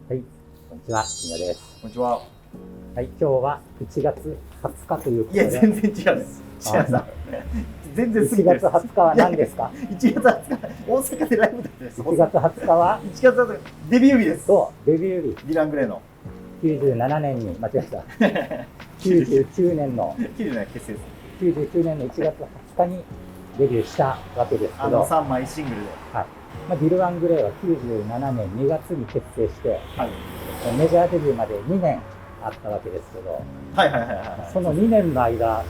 はい、こんにちは、金谷です。こんにちは。はい、今日は1月20日ということで。いや、全然違うんです。違うさ。全然過ぎ1月てる。20日は何ですか？ 1月20日、大阪でライブだったんです。1月20日は1月20日、デビュー日です。そう、デビュー日。ディラン・グレーの。97年に、間違えた。99年の、97年結成です。99年の1月20日にデビューしたわけですけど、3枚シングルで。はい。ディル・アン・グレイは97年2月に結成して、はい。メジャーデビューまで2年あったわけですけど、はいはいはいはい。その2年の間、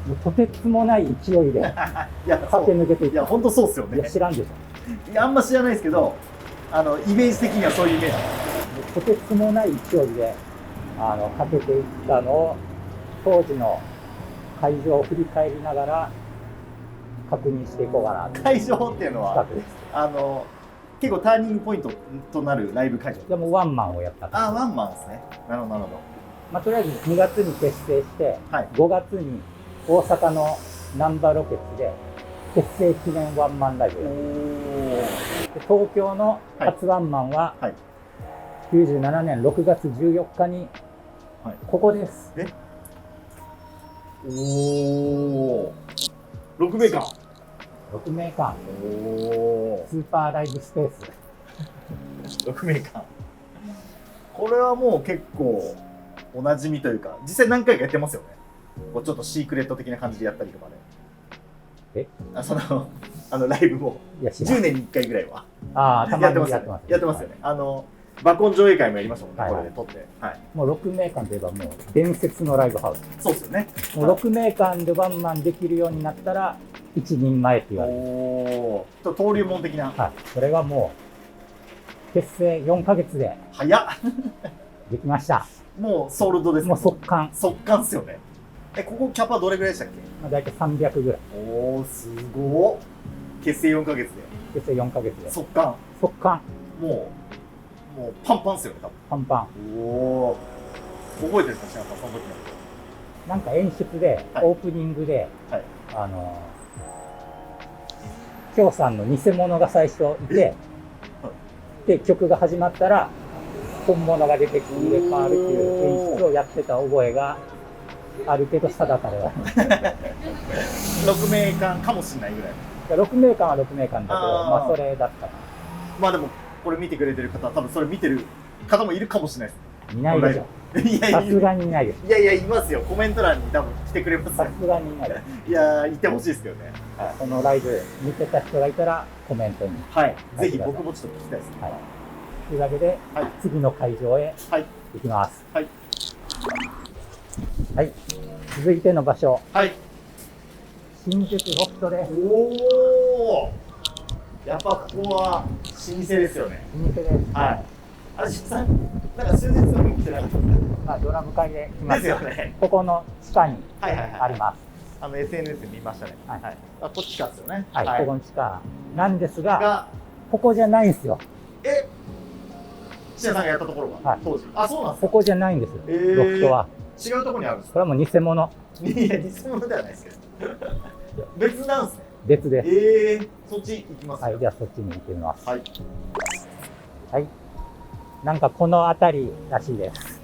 もうとてつもない勢いでいや、駆け抜けていった。いや、本当そうっすよね。いや、知らんでしょ。いや、あんま知らないですけど、イメージ的にはそういうイメージ。とてつもない勢いで駆けていったのを当時の会場を振り返りながら確認していこうかなと。会場っていうのは、企画です。結構ターニングポイントとなるライブ会場。でもワンマンをやった。ワンマンですね。なるほど、なるほど。とりあえず2月に結成して、はい、5月に大阪のナンバーロケッツで結成記念ワンマンライブをやった。で東京の初ワンマンは、はい、97年6月14日に、はい、ここです。おお、6名間。6名間。おスーパーライブスペース。6名間。これはもう結構おなじみというか、実際何回かやってますよね。こうちょっとシークレット的な感じでやったりとかで。ライブも10年に1回ぐらいはやってますよね。やってますよね。バコン上映会もやりましたもんね、これで撮って。もう6名間といえばもう伝説のライブハウス。そうですよね。もう6名間でワンマンできるようになったら一人前って言われる。おー、登竜門的な。はい。それがもう結成4ヶ月で早っできました。もうソールドです。もう速乾。速乾っすよね。ここキャパどれぐらいでしたっけ？大体300ぐらい。おー、すごっ。結成4ヶ月で。結成4ヶ月で。速乾。速乾。もうパンパンっすよね、多分。パンパン。おー。覚えてるんですか、その時の。なんか演出で、オープニングで、きょうさんの偽物が最初いて、で、曲が始まったら、本物が出てきて入れ替わるっていう演出をやってた覚えがあるけど定かでは6名間かもしれないぐらい。6名間は6名間だけど、それだったな。でもこれ見てくれてる方は多分それ見てる方もいるかもしれないです。いないでしょ。さすがにいないです。いやいますよ。コメント欄に多分来てくれます。さすがにいないです。いやいてほしいですけどね。このライブ見てた人がいたらコメントに。はい。ぜひ僕もちょっと聞きたいですね。というわけで、次の会場へ行きます。はい。はい。続いての場所。はい。新宿ロフトです。おお。やっぱここは老舗ですよね。老舗です。はい。なんか数日後に来てなかったですか？ドラム会で来ました。ですよね。ここの地下にあります。SNS で見ましたね。はい。こっちかですよね。はい。ここの地下なんですが、ここじゃないんですよ。岸田さんがやったところが当時。そうなんですか？ここじゃないんですよ。ロフトは。違うところにあるんですか？これはもう偽物。いや、偽物ではないですけど。別なんですね。別です。そっち行きます。はい。じゃあそっちに行ってみます。はい。はい。なんかこの辺りらしいです。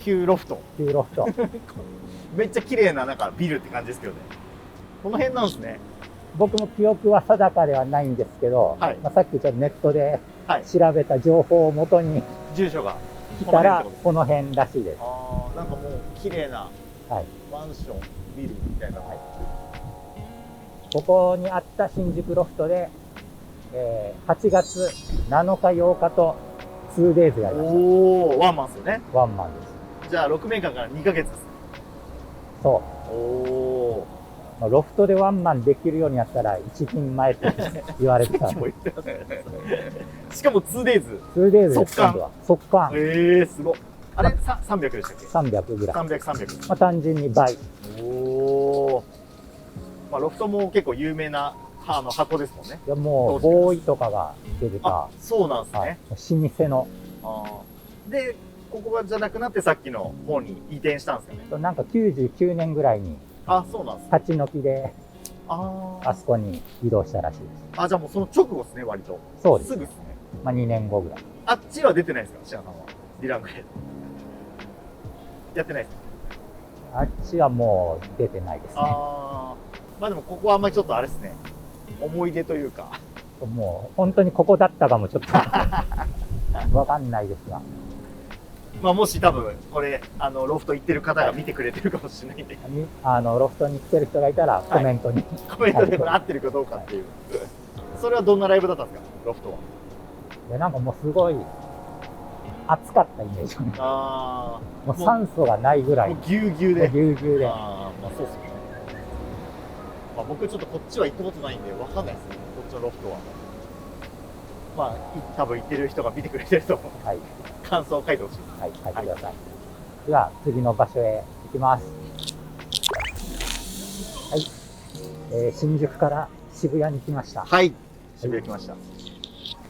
旧ロフト。旧ロフト。めっちゃ綺麗ななんかビルって感じですけどね。この辺なんですね。僕も記憶は定かではないんですけど、さっきちょっとネットで調べた情報をもとに住所が来たらこの辺らしいです。なんかもう綺麗なマンション、ビルみたいな。ここにあった新宿ロフトで、8月7日8日と 2days やりました。ワンマンですよね。ワンマンです。じゃあ6名間から2ヶ月です。そう。ロフトでワンマンできるようになったら一人前って言われてた。しかも 2days。2daysです。速乾。すごい。あれ300でしたっけ？300ぐらい。300。単純に倍。ロフトも結構有名な箱ですもんね。いやもうボーイとかが出てた。そうなんですね。老舗の。で、ここがじゃなくなってさっきの方に移転したんですかね。なんか99年ぐらいに。そうなんです。立ち退きで。あそこに移動したらしいです。じゃあもうその直後ですね、割と。そうです。すぐですね。まあ2年後ぐらい。あっちは出てないですか、シアさんは。ディラングレード。やってないですか。あっちはもう出てないですね。ああ。まあでもここはあんまりちょっとあれですね。思い出というか。もう本当にここだったかもちょっとわかんないですが。まあもし多分これロフト行ってる方が見てくれてるかもしれないんで、ロフトに来てる人がいたらコメントに、コメントでこれ合ってるかどうかっていう。それはどんなライブだったんですか、ロフトは。でなんかもうすごい暑かったイメージ。ああ。もう酸素がないぐらい。もうぎゅうぎゅうで。ぎゅうぎゅうで。ああ、まあそうっすよね。まあ僕ちょっとこっちは行ったことないんでわかんないですね。こっちのロフトは。まあ多分行ってる人が見てくれてると思う。はい。感想を書いてほしい。はい、書いてください。では次の場所へ行きます。はい。新宿から渋谷に来ました。はい。渋谷来ました。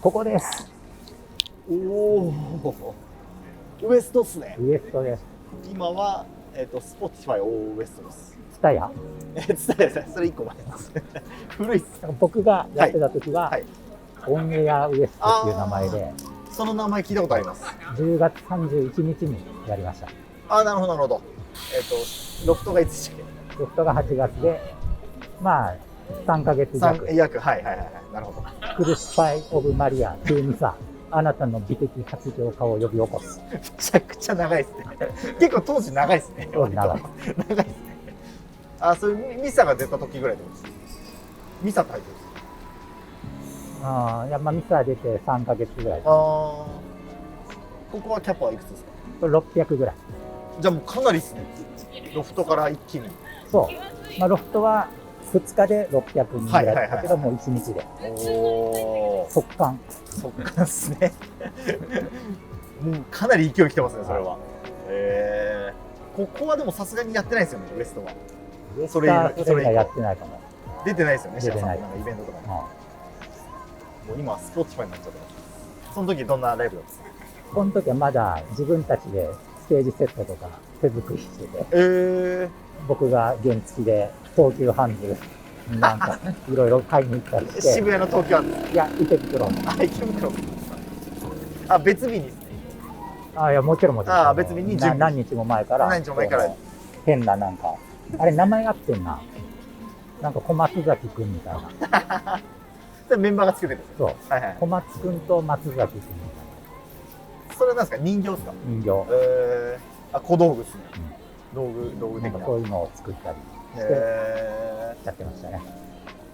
ここです。おお。ウエストっすね。ウエストです。今はスポティファイウエストです。ツタヤ？ツタヤです。それ1個前です。古いっす。僕がやってた時は、はい、オンエアウエストっていう名前で、その名前聞いたことあります。10月31日にやりました。ああ、なるほどなるほど。ロフトがいつでしたっけ？ロフトが8月で、まあ3ヶ月弱。約、はいはいはい、なるほど。クルシファイオブマリア急にさ、あなたの美的発情化を呼び起こす。めちゃくちゃ長いですね。結構当時長いですね。当時長い。長いですね。あ、それミサが出た時ぐらいってことです。ミサタイトルです。ああ、いや、まあミサ出て3ヶ月ぐらい。ああ。ここはキャパはいくつですか？これ600ぐらい。じゃあもうかなりですね。ロフトから一気に。そう。まあロフトは2日で600人ぐらいだったけど、もう1日で。おー。速乾。速乾ですね。もうかなり勢い来てますね、それは。ここはでもさすがにやってないですよね、ウエストは。それ以外やってないかも。出てないですよね、出てない。なんかイベントとかに。もう今、スポーツファイになっちゃってます。その時どんなライブだったんですか？この時はまだ自分たちでステージセットとか手作りしてて、僕が原付で東急ハンズになんかいろいろ買いに行ったりして。渋谷の東京ハンズ？いや、池袋。あ、池袋。あ、別日にですね。あ、いや、もちろんもちろん。あ、別日に何日も前から。何日も前から。変ななんか、あれ名前合ってんな。なんか小松崎くんみたいな。メンバーがつけてるんですそう。はいはい。小松くんと松崎くんみたいな。それはなんですか？人形ですか？人形。あ、小道具ですね。道具的な。そういうのを作ったりしてやってましたね。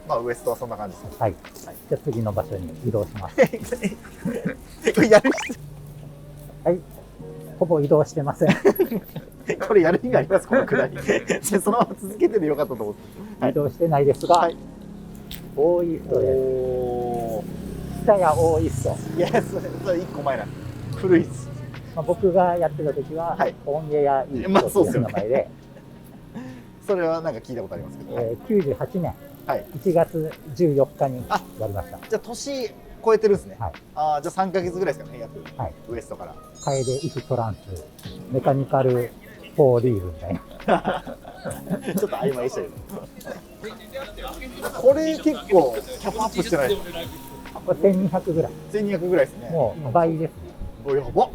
まあウエストはそんな感じですね。はい。じゃあ次の場所に移動します。これやるはい。ほぼ移動してません。これやる意味ありますこのくらい。そのまま続けててよかったと思って。移動してないですが、オーイーストです。ツタヤオーイースト。いや、それ1個前なんで。古いっす。まあ僕がやってた時は、オンエアイーストっていう名前で、それはなんか聞いたことありますけど。98年1月14日にやりました。じゃあ年超えてるんですね。はい。ああ、じゃあ3ヶ月ぐらいですかね、約。はい。ウエストから。楓イフトランス、メカニカルフォーリールみたいな。ちょっと曖昧でしたけど。これ結構キャパアップしてないですか？これ1200ぐらい。1200ぐらいですね。もう倍ですね。お、やばっ。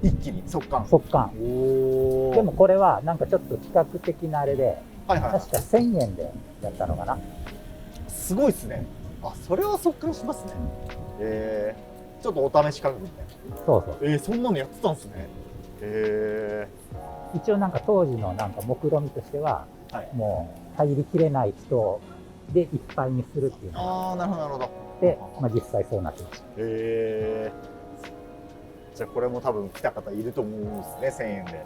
一気に速乾。速乾。でもこれはなんかちょっと比較的なあれで、確か1000円でやったのかな。すごいですね。あ、それは速乾しますね。ちょっとお試し価格みたいな。そうそう。そんなのやってたんですね。一応なんか当時のなんか目論見としては、もう入りきれない人でいっぱいにするっていうのが。ああ、なるほどなるほど。で、まあ実際そうなってました。じゃあこれも多分来た方いると思うんですね、1000円で。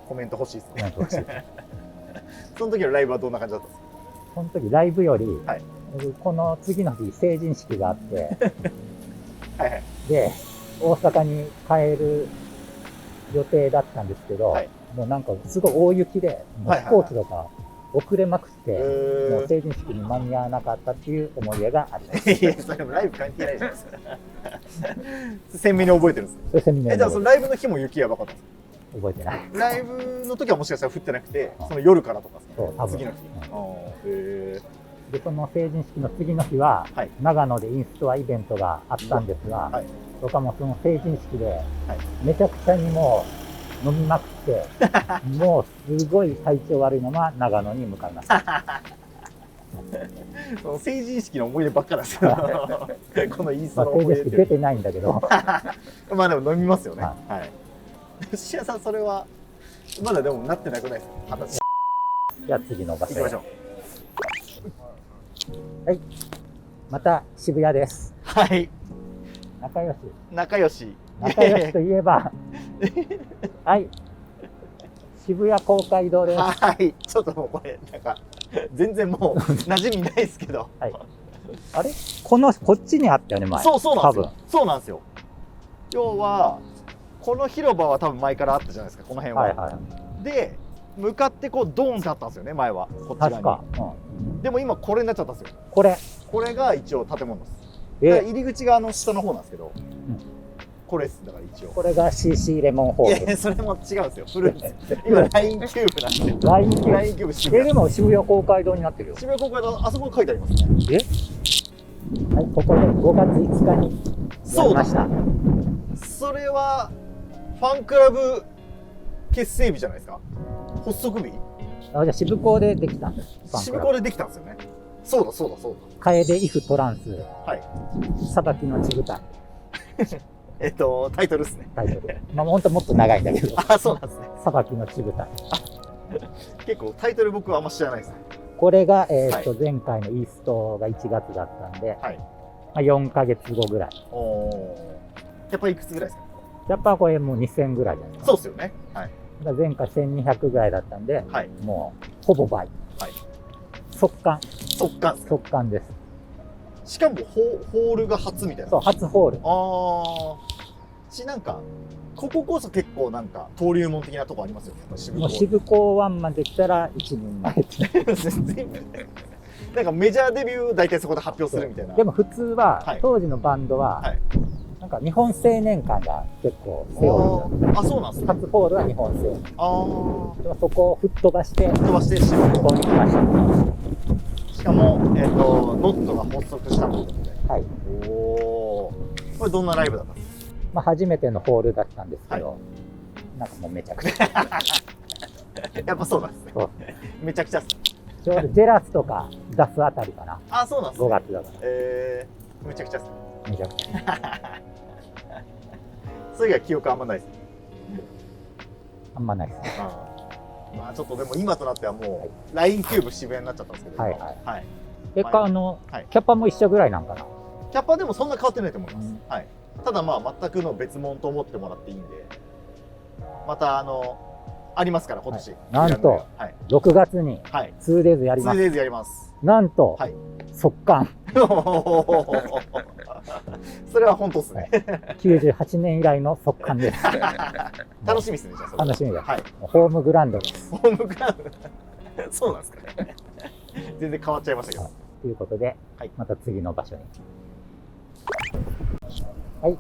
コメント欲しいですね。その時のライブはどんな感じだったんですか？その時ライブより、この次の日成人式があってで大阪に帰る予定だったんですけど、もうなんかすごい大雪でもう飛行機とか遅れまくって、もう成人式に間に合わなかったっていう思い出があります。いや、それもライブ関係ないじゃないですか。鮮明に覚えてるんですね。鮮明に覚えてる。じゃあそのライブの日も雪やばかったんですか？覚えてない。ライブの時はもしかしたら降ってなくて、その夜からとかですか？そう、多分。次の日。で、その成人式の次の日は、はい長野でインストアイベントがあったんですが、はい僕はもうその成人式で、はいめちゃくちゃにもう飲みまくって、もうすごい体調悪いまま長野に向かいました。その成人式の思い出ばっかなんですよこのインスタの成思い出って人式出てないんだけど、まあでも飲みますよね。ははい。吉谷さん、それは、まだでもなってなくないですか？20歳。じゃあ次の場所へ行きましょう。はい。また渋谷です。はい。仲良し。仲良し。仲良しといえば、はい。渋谷公会堂です。はい。ちょっともうこれ、なんか、全然もう、馴染みないですけど。はい。あれこっちにあったよね、前。そうなんですよ多分。そうなんですよ。要は、この広場は多分前からあったじゃないですか、この辺は。はいはい。で、向かってこう、ドーンってあったんですよね、前は。こっち側に。確か。でも今、これになっちゃったんですよ。これ。これが一応建物です。だからえ、入り口が下の方なんですけど、これですだから一応。これが CC レモンホール。いやそれも違うんですよ。古いんですよ。今ラインキューブなんで。ラインキューブラインキューブ渋谷。でも渋谷公会堂になってるよ。渋谷公会堂あそこ書いてありますね。はい、ここで5月5日にやりました。それはファンクラブ結成日じゃないですか。発足日？あ、じゃあ渋港でできたんです。渋港でできたんですよね。そうだ。楓イフトランス、はい。さばきのちぐた、タイトルですね。タイトル。まあ本当もっと長いんだけど。あ、そうなんですね。さばきのちぐた。結構タイトル僕はあんま知らないですね。これが、はい前回のイーストが1月だったんで、はい。まあ、4ヶ月後ぐらい。おー。やっぱりいくつぐらいですか？やっぱこれもう2000ぐらいじゃないですか。そうですよね。はい。だから前回1200ぐらいだったんで、はい。もうほぼ倍。はい。速乾。速乾ですか？速乾です。しかもホールが初みたいな。そう、初ホール。なんかこここそ結構なんか登竜門的なとこありますよね。渋港もう渋港ワンマンできたら一人前って。全部なんかメジャーデビュー大体そこで発表するみたいな。でも普通は、はい当時のバンドは、はいなんか日本青年館が結構背負うんですよ。そうなんですね。初ホールは日本青年。で飛もそこを吹っ飛ばして、ばして渋ここに来ました。しかもノットが発足したことで。はい。おお。これどんなライブだったんですか？まあ初めてのホールだったんですけど、なんかもうめちゃくちゃ。やっぱそうなんですね。そうめちゃくちゃっす。ちょうどジェラスとか出すあたりかな。そうなんですね。5月だから。めちゃくちゃっす。めちゃくちゃ。それ以外記憶あんまないです。あんまないですね。まあちょっとでも今となってはもう、ラインキューブ渋谷になっちゃったんですけど。はいはい。キはいャパも一緒ぐらいなんかな。キャパでもそんな変わってないと思います。うんはい。ただまあ全くの別物と思ってもらっていいんで、またありますから今年。なんとはい。 6月にはい。 2days やります。 2days やります。なんと、はい。速乾。それは本当ですね。 98年以来の速乾です。楽しみですね、じゃあそれ。楽しみです。はい。ホームグラウンドです。ホームグラウンド。そうなんですかね。全然変わっちゃいましたけど。ということで、はいまた次の場所に。はい。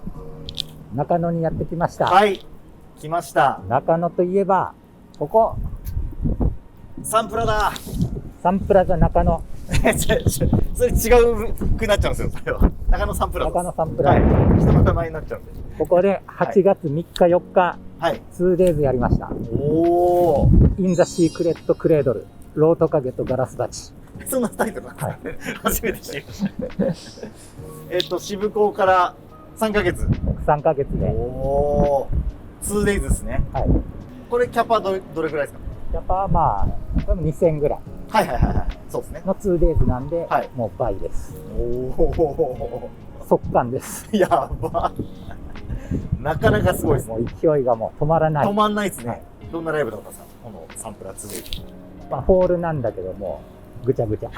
中野にやってきました。はい。来ました。中野といえば、ここ、サンプラだ。サンプラザ中野。それ違うくなっちゃうんですよ、それは。中野サンプラザ。中野サンプラはザ。い。人の名前になっちゃうんで。ここで8月3日4日、はい。 2days やりました。おお。インザシークレットクレードル、ロートカゲとガラス鉢。そんなタイトルなんですか、はい初めて知りました。渋港から3ヶ月。 3ヶ月おで。お。2days ですね。はい。これキャパどれぐらいですか？キャパはまあ、これも2000ぐらいはいはいはいはい。そうですね。の 2days なんで、はいもう倍です。おお。速乾です。やば。なかなかすごいですね。もう勢いがもう止まらない。止まんないですね。はいどんなライブだったんですか？このサンプラ 2days。まあ、ホールなんだけども、ぐちゃぐちゃ。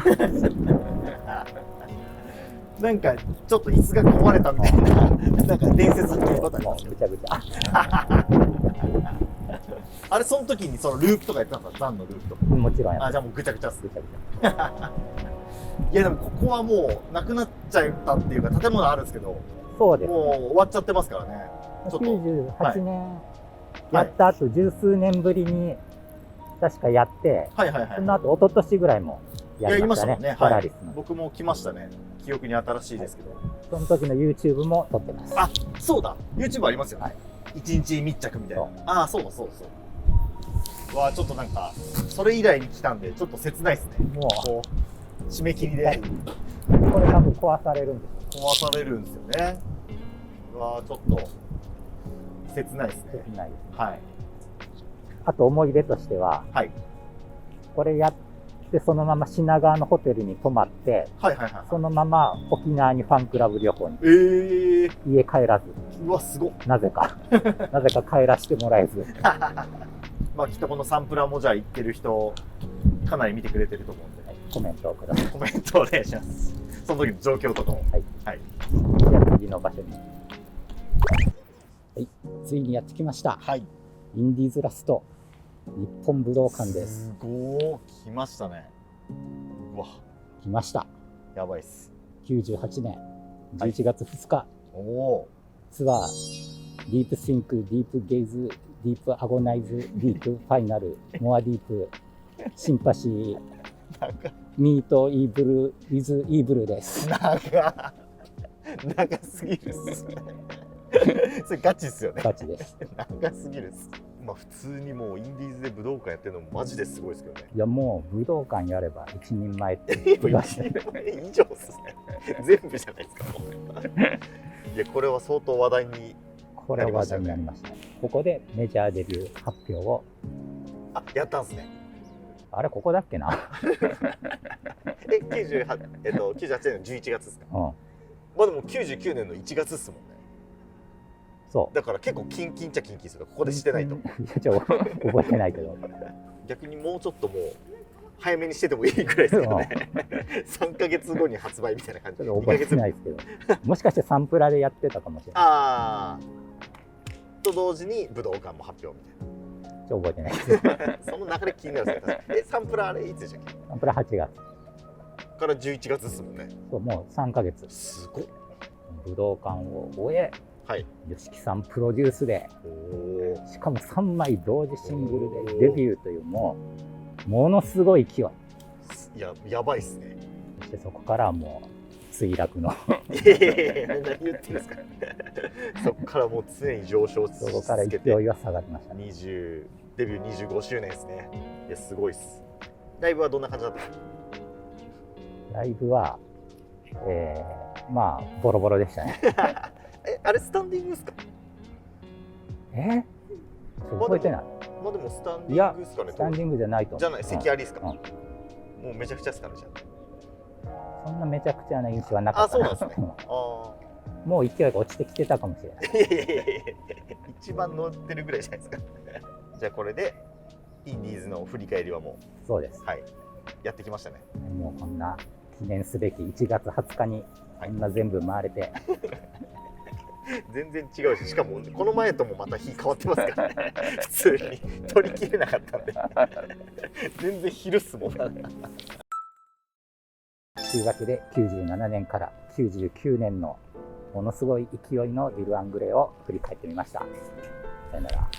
なんかちょっと椅子が壊れたみたいな、なんか伝説のことありますよもうぐ。ちゃぐちゃ。あれ、その時にそのループとかやってたんですか？ザンのループとか。もちろんやっじゃあもうぐちゃぐちゃっす。ぐちゃぐちゃ。いやでもここはもうなくなっちゃったっていうか、建物あるんですけど、そうです。もう終わっちゃってますからね。ちょっと98年やった後、十数年ぶりに確かやって、はいはいはい。その後、一昨年ぐらいもやりましたね。ね。ポラリスの。僕も来ましたね。記憶に新しいですけど。その時の YouTube も撮ってます。あ、そうだ。YouTube ありますよね。はい一日密着みたいなそう。ああ、そうだそうだそうだ。わあ、ちょっとなんか、それ以来に来たんで、ちょっと切ないですね。もこう、締め切りでう、これ多分壊されるんですよ。壊されるんですよね。うわあ、ちょっと、切ないですね。切ないです。はい。あと思い出としては、はい。これやってそのまま品川のホテルに泊まって、はいはいはい。そのまま沖縄にファンクラブ旅行にええ家帰らず、うわ、すごっ。なぜか帰らせてもらえず、まあ、きっとこのサンプラーもじゃあ行ってる人、かなり見てくれてると思うんで、コメントをください。コメントお願いします。その時の状況とかも。はい。はい。じゃあ次の場所に。はい、ついにやってきました。はい。インディーズラスト日本武道館です。すごー。来ましたね。うわ、来ました。やばいっす。98年11月2日、おおツアーディープシンク、ディープゲイズ、ディープアゴナイズ、ディープファイナル、モアディープ、シンパシー、ー。ミートイーブル、ウィズイーブルです。長すぎるっす。それガチっすよね。ガチです。長すぎるっす。まあ普通にもうインディーズで武道館やってるのもマジですごいですけどね。いやもう武道館やれば一人前って1年前以上っすね。全部じゃないですか。もういやこれは相当話題に。これは話題になりましたね。ここでメジャーデビュー発表を、あ、やったんすね。あれここだっけな。98年の11月ですか。うん、まあでも99年の1月っすもんね。そう。だから結構キンキンっちゃキンキンする。ここでしてないと。いや覚えてないけど。逆にもうちょっともう早めにしててもいいくらいですけどね。3ヶ月後に発売みたいな感じで。ちょっと覚えてないですけど。もしかしてサンプラでやってたかもしれない。ああ。と同時に武道館も発表みたいな。ちょっと覚えてないです。その流れ気になるんですけど、サンプラーあれいつでしたっけ？サンプラ8月。から11月ですもんね。そうもう3ヶ月。すごい。武道館を終え、はい。吉木さんプロデュースで、おしかも3枚同時シングルでデビューというものすごい勢い。いや、やばいっすね。そしてそこからはもう墜落の。いやいやいや、何言ってるんですか。そこからもう常に上昇しそこから続けて。勢いは下がりましたね。デビュー25周年ですね。いや、すごいっす。ライブはどんな感じだったの？ライブは、まあボロボロでしたね。あれスタンディングですか？覚えてない。まあでもスタンディングですかね。スタンディングじゃないと思う。じゃない、席ありですか？うんもうめちゃくちゃですかね、じゃそんなめちゃくちゃな印象はなかあ。あ、ったな。そうなんですね。あもう勢いが落ちてきてたかもしれない。あ。いやいやいやいや、一番乗ってるぐらいじゃないですか。じゃあこれでインディーズの振り返りはもそうです。う、はい、やってきましたね。もうこんな記念すべき1月20日にこんな全部回れて、全然違うし、しかもこの前ともまた日変わってますからね。普通に取り切れなかったんで。全然昼っすもん。というわけで97年から99年のものすごい勢いのディル・アングレを振り返ってみました。さよなら。